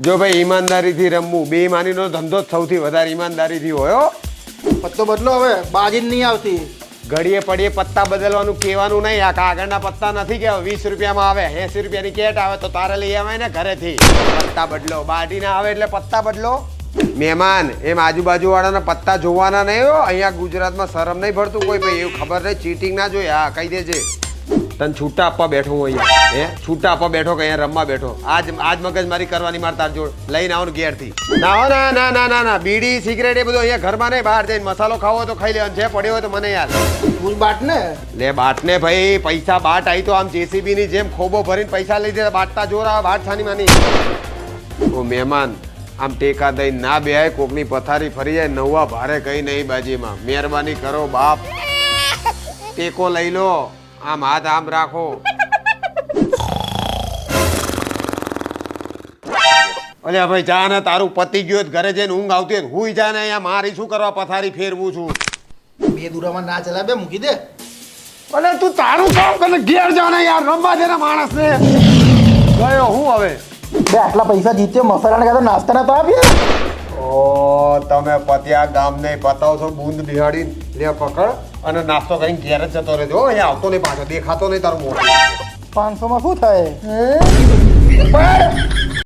જો ભાઈ ઈમાનદારીથી રમવું બેઈમાનીનો ધંધો જ સૌથી વધારે ઈમાનદારીથી હોય હો. પત્તો બદલો હવે બાજી જ નહીં આવતી. ઘડીએ પડીએ પત્તા બદલવાનું કહેવાનું નહીં. આ કાગળના પત્તા નથી કે 20 રૂપિયામાં આવે 80 રૂપિયાની કેટ આવે તો તારે લઈ આવાય ને ઘરેથી. પત્તા બદલો બાટી ના આવે એટલે પત્તા બદલો. મહેમાન એમ આજુબાજુ વાળાના પત્તા જોવાના નહીં હો. અહીંયા ગુજરાતમાં શરમ નહીં ભરતું કોઈ ભાઈ એવું ખબર નહીં ચીટિંગ ના જોઈએ. હા કહી દેજે તને છૂટા આપવા બેઠો હું અહીંયા. હે છૂટા આપવા બેઠો કે અહીંયા રમવા બેઠો. આજ મગજ મારી કરવાની માર તાર જોડ લઈને આવો ઘેરથી. ના ના ના ના ના ના બીડી સિગરેટ એ બધું અહીંયા ઘરમાં નહીં બહાર જઈને મસાલો ખાવો તો ખાઈ લેવાનો. જે પડ્યો હોય તો મને યાદ તું બાટ ને લે બાટને ભાઈ પૈસા બાટ આવી તો આમ જેસીબી ની જેમ ખોબો ભરીને પૈસા લઈ દે બાટતા જોર આવે બાટ છાની માની. ઓ મહેમાન આમ ટેકા દઈને ના બેહાય. કોકની પથારી ફરી જાય નવા ભારે કઈ નહીં બાજીમાં. મહેરબાની કરો બાપ ટેકો લઈ લો. આમ હાથ આમ રાખો. અલ્યા ભાઈ જા ને તારું પતિ ગયો ઘરે જઈને ઊંઘ આવતી હોય હુઈ જા ને. અહીંયા મારી શું કરવા પથારી ફેરવું છું. બે દુરામાં ના ચલા બે મૂકી દે. અલે તું તારું કામ કરે ઘેર જા ને યાર રમવા દે ને માણસને. ગયો હું હવે બે આટલા પૈસા જીત્યો મસાલા ને નાસ્તા ના તો આપીએ. ઓ તમે પત્યા ગામ ને પતાવ છો બૂંદ બિહાડી લે પકડ અને નાસ્તો કરીને ઘેર જ જતો રહેજો. અહીંયા આવતો નહીં પાછો દેખાતો નહીં તારું મોઢું. 500 માં શું થાય?